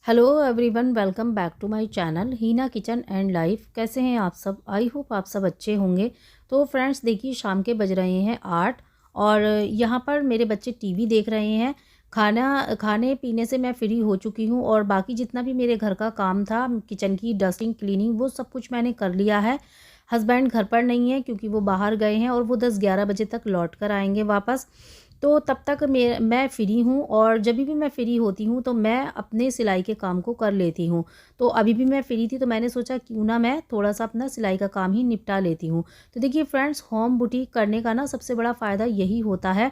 Hello everyone, welcome back to my channel Heena kitchen and life. कैसे हैं आप सब? आई होप आप सब अच्छे होंगे। तो फ्रेंड्स देखिए, शाम के बज रहे हैं 8 और यहाँ पर मेरे बच्चे टीवी देख रहे हैं। खाने पीने से मैं फ्री हो चुकी हूँ और बाकी जितना भी मेरे घर का काम था, किचन की डस्टिंग क्लीनिंग, वो सब कुछ मैंने कर लिया है। हस्बैंड घर पर नहीं है क्योंकि वो बाहर गए हैं और वो 10-11 बजे तक लौट कर आएंगे वापस। तो तब तक मैं फ्री हूँ और जब भी मैं फ्री होती हूँ तो मैं अपने सिलाई के काम को कर लेती हूँ। तो अभी भी मैं फ्री थी तो मैंने सोचा क्यों ना मैं थोड़ा-सा अपना सिलाई का काम ही निपटा लेती हूँ। तो देखिए फ्रेंड्स, होम बुटीक करने का ना सबसे बड़ा फ़ायदा यही होता है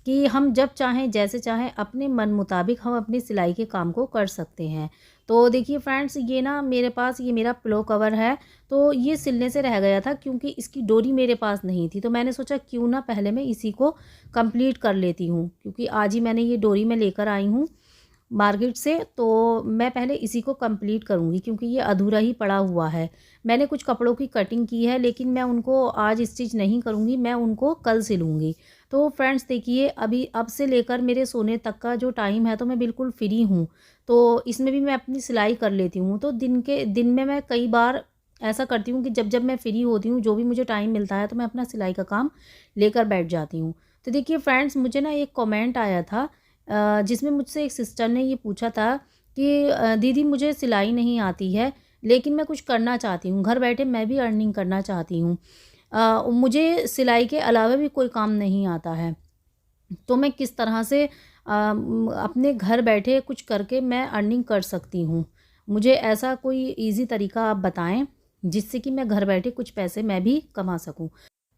कि हम जब चाहें, जैसे चाहें, अपने मन मुताबिक हम अपनी सिलाई के काम को कर सकते हैं। तो देखिए फ्रेंड्स, ये ना मेरे पास ये मेरा पिलो कवर है। तो ये सिलने से रह गया था क्योंकि इसकी डोरी मेरे पास नहीं थी। तो मैंने सोचा क्यों ना पहले मैं इसी को कंप्लीट कर लेती हूँ, क्योंकि आज ही मैंने ये डोरी में लेकर आई हूँ मार्केट से। तो मैं पहले इसी को कंप्लीट करूँगी क्योंकि ये अधूरा ही पड़ा हुआ है। मैंने कुछ कपड़ों की कटिंग की है लेकिन मैं उनको आज स्टिच नहीं करूँगी, मैं उनको कल सिलूँगी। तो फ्रेंड्स देखिए, अभी अब से लेकर मेरे सोने तक का जो टाइम है तो मैं बिल्कुल फ्री हूँ। तो इसमें भी मैं अपनी सिलाई कर लेती हूँ। तो दिन में मैं कई बार ऐसा करती हूँ कि जब जब मैं फ्री होती हूँ, जो भी मुझे टाइम मिलता है, तो मैं अपना सिलाई का काम लेकर बैठ जाती हूँ। तो देखिए फ्रेंड्स, मुझे ना एक कमेंट आया था जिसमें मुझसे एक सिस्टर ने ये पूछा था कि दीदी मुझे सिलाई नहीं आती है लेकिन मैं कुछ करना चाहती हूँ, घर बैठे मैं भी अर्निंग करना चाहती हूँ। मुझे सिलाई के अलावा भी कोई काम नहीं आता है, तो मैं किस तरह से अपने घर बैठे कुछ करके मैं अर्निंग कर सकती हूँ? मुझे ऐसा कोई ईज़ी तरीका आप बताएँ जिससे कि मैं घर बैठे कुछ पैसे मैं भी कमा सकूँ।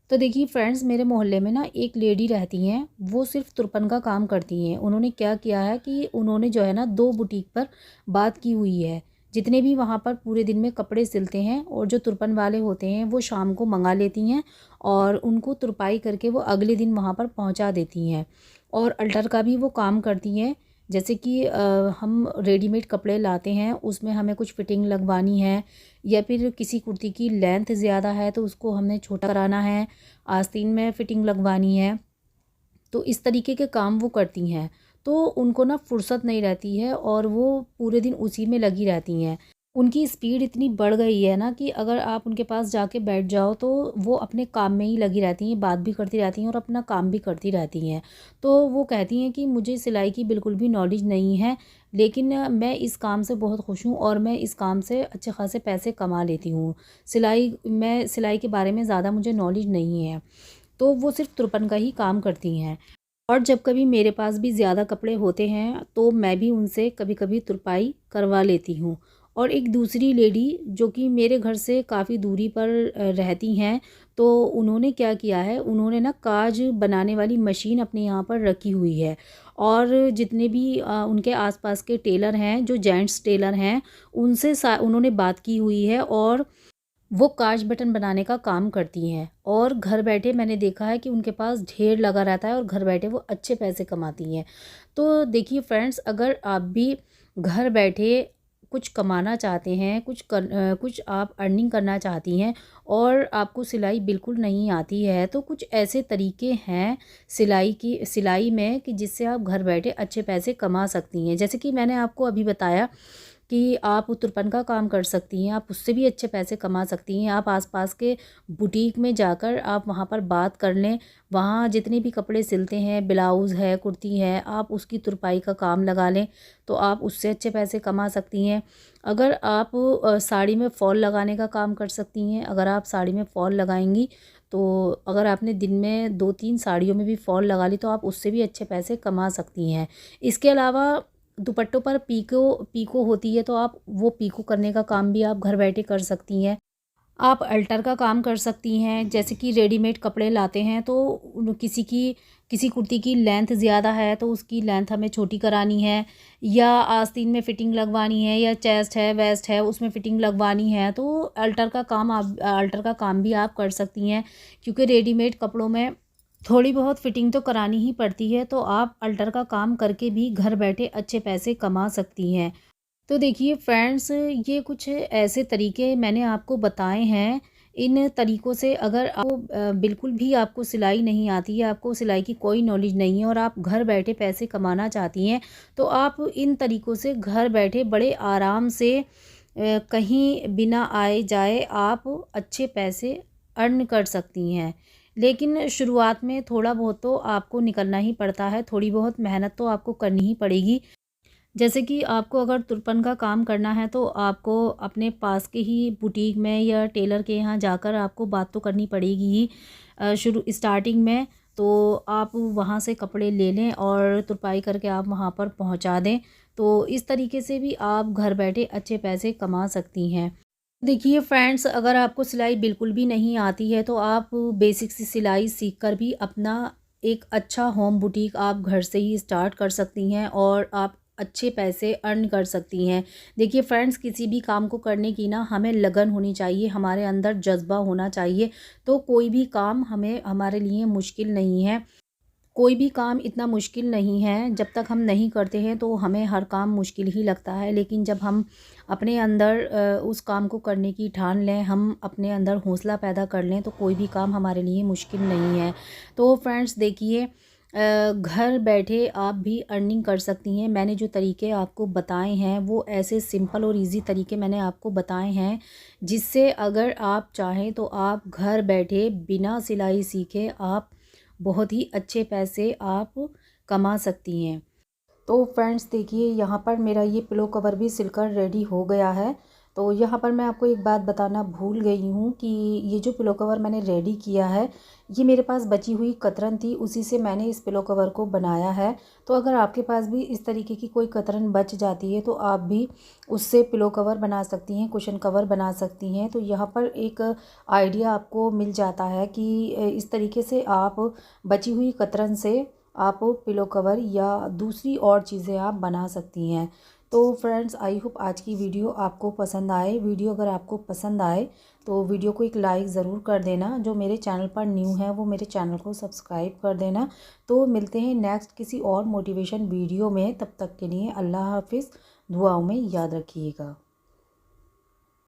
तो देखिए फ्रेंड्स, मेरे मोहल्ले में ना एक लेडी रहती हैं, वो सिर्फ़ तुरपन का काम करती हैं। उन्होंने क्या किया है कि उन्होंने जो है ना 2 बुटीक पर बात की हुई है। जितने भी वहाँ पर पूरे दिन में कपड़े सिलते हैं और जो तुरपन वाले होते हैं वो शाम को मंगा लेती हैं और उनको तुरपाई करके वो अगले दिन वहाँ पर पहुँचा देती हैं। और अल्टर का भी वो काम करती हैं। जैसे कि हम रेडीमेड कपड़े लाते हैं, उसमें हमें कुछ फिटिंग लगवानी है या फिर किसी कुर्ती की लेंथ ज़्यादा है तो उसको हमें छोटा कराना है, आस्तीन में फिटिंग लगवानी है। तो इस तरीके के काम वो करती हैं। तो उनको ना फुर्सत नहीं रहती है और वो पूरे दिन उसी में लगी रहती हैं। उनकी स्पीड इतनी बढ़ गई है ना कि अगर आप उनके पास जाके बैठ जाओ तो वो अपने काम में ही लगी रहती हैं, बात भी करती रहती हैं और अपना काम भी करती रहती हैं। तो वो कहती हैं कि मुझे सिलाई की बिल्कुल भी नॉलेज नहीं है, लेकिन मैं इस काम से बहुत खुश हूँ और मैं इस काम से अच्छे खासे पैसे कमा लेती हूँ। सिलाई के बारे में ज़्यादा मुझे नॉलेज नहीं है। तो वो सिर्फ़ तुरपन का ही काम करती हैं। और जब कभी मेरे पास भी ज़्यादा कपड़े होते हैं तो मैं भी उनसे कभी-कभी तुरपाई करवा लेती हूँ। और एक दूसरी लेडी जो कि मेरे घर से काफ़ी दूरी पर रहती हैं, तो उन्होंने क्या किया है, उन्होंने ना काज बनाने वाली मशीन अपने यहाँ पर रखी हुई है। और जितने भी उनके आस-पास के टेलर हैं, जो जेंट्स टेलर हैं, उन्होंने बात की हुई है और वो काज बटन बनाने का काम करती हैं। और घर बैठे मैंने देखा है कि उनके पास ढेर लगा रहता है और घर बैठे वो अच्छे पैसे कमाती हैं। तो देखिए फ्रेंड्स, अगर आप भी घर बैठे कुछ कमाना चाहते हैं, कुछ आप अर्निंग करना चाहती हैं और आपको सिलाई बिल्कुल नहीं आती है, तो कुछ ऐसे तरीके हैं सिलाई में कि जिससे आप घर बैठे अच्छे पैसे कमा सकती हैं। जैसे कि मैंने आपको अभी बताया कि आप तुरपन का काम कर सकती हैं, आप उससे भी अच्छे पैसे कमा सकती हैं। आप आस-पास के बुटीक में जाकर आप वहाँ पर बात कर लें, वहाँ जितने भी कपड़े सिलते हैं, ब्लाउज़ है, कुर्ती है, आप उसकी तुरपाई का काम लगा लें, तो आप उससे अच्छे पैसे कमा सकती हैं। अगर आप साड़ी में फ़ॉल लगाने का काम कर सकती हैं, अगर आप साड़ी में फ़ॉल लगाएँगी, तो अगर आपने दिन में 2-3 साड़ियों में भी फ़ॉल लगा ली, तो आप उससे भी अच्छे पैसे कमा सकती हैं। इसके अलावा दुपट्टों पर पीको पीको होती है, तो आप वो पीको करने का काम भी आप घर बैठे कर सकती हैं। आप अल्टर का काम कर सकती हैं, जैसे कि रेडीमेड कपड़े लाते हैं तो किसी कुर्ती की लेंथ ज़्यादा है तो उसकी लेंथ हमें छोटी करानी है, या आस्तीन में फ़िटिंग लगवानी है, या चेस्ट है, वेस्ट है, उसमें फ़िटिंग लगवानी है, तो अल्टर का काम भी आप कर सकती हैं। क्योंकि रेडीमेड कपड़ों में थोड़ी बहुत फ़िटिंग तो करानी ही पड़ती है, तो आप अल्टर का काम करके भी घर बैठे अच्छे पैसे कमा सकती हैं। तो देखिए फ्रेंड्स, ये कुछ ऐसे तरीके मैंने आपको बताए हैं। इन तरीक़ों से अगर आपको बिल्कुल भी आपको सिलाई नहीं आती है, आपको सिलाई की कोई नॉलेज नहीं है और आप घर बैठे पैसे कमाना चाहती हैं, तो आप इन तरीक़ों से घर बैठे बड़े आराम से कहीं बिना आए जाए आप अच्छे पैसे अर्न कर सकती हैं। लेकिन शुरुआत में थोड़ा बहुत तो आपको निकलना ही पड़ता है, थोड़ी बहुत मेहनत तो आपको करनी ही पड़ेगी। जैसे कि आपको अगर तुरपन का काम करना है तो आपको अपने पास के ही बुटीक में या टेलर के यहाँ जाकर आपको बात तो करनी पड़ेगी ही शुरू स्टार्टिंग में। तो आप वहाँ से कपड़े ले लें और तुरपाई करके आप वहाँ पर पहुँचा दें। तो इस तरीके से भी आप घर बैठे अच्छे पैसे कमा सकती हैं। देखिए फ्रेंड्स, अगर आपको सिलाई बिल्कुल भी नहीं आती है तो आप बेसिक सी सिलाई सीखकर भी अपना एक अच्छा होम बुटीक आप घर से ही स्टार्ट कर सकती हैं और आप अच्छे पैसे अर्न कर सकती हैं। देखिए फ्रेंड्स, किसी भी काम को करने की ना हमें लगन होनी चाहिए, हमारे अंदर जज़्बा होना चाहिए, तो कोई भी काम हमें हमारे लिए मुश्किल नहीं है। कोई भी काम इतना मुश्किल नहीं है, जब तक हम नहीं करते हैं तो हमें हर काम मुश्किल ही लगता है। लेकिन जब हम अपने अंदर उस काम को करने की ठान लें, हम अपने अंदर हौसला पैदा कर लें, तो कोई भी काम हमारे लिए मुश्किल नहीं है। तो फ्रेंड्स देखिए, घर बैठे आप भी अर्निंग कर सकती हैं। मैंने जो तरीके आपको बताए हैं वो ऐसे सिंपल और इजी तरीके मैंने आपको बताए हैं, जिससे अगर आप चाहें तो आप घर बैठे बिना सिलाई सीखे आप बहुत ही अच्छे पैसे आप कमा सकती हैं। तो फ्रेंड्स देखिए, यहाँ पर मेरा ये पिलो कवर भी सिलकर रेडी हो गया है। तो यहाँ पर मैं आपको एक बात बताना भूल गई हूँ कि ये जो पिलो कवर मैंने रेडी किया है, ये मेरे पास बची हुई कतरन थी, उसी से मैंने इस पिलो कवर को बनाया है। तो अगर आपके पास भी इस तरीके की कोई कतरन बच जाती है तो आप भी उससे पिलो कवर बना सकती हैं, कुशन कवर बना सकती हैं। तो यहाँ पर एक आइडिया आपको मिल जाता है कि इस तरीके से आप बची हुई कतरन से आप पिलो कवर या दूसरी और चीज़ें आप बना सकती हैं। तो फ्रेंड्स, आई होप आज की वीडियो आपको पसंद आए। वीडियो अगर आपको पसंद आए तो वीडियो को एक लाइक ज़रूर कर देना। जो मेरे चैनल पर न्यू है वो मेरे चैनल को सब्सक्राइब कर देना। तो मिलते हैं नेक्स्ट किसी और मोटिवेशन वीडियो में, तब तक के लिए अल्लाह हाफिज़। दुआओं में याद रखिएगा।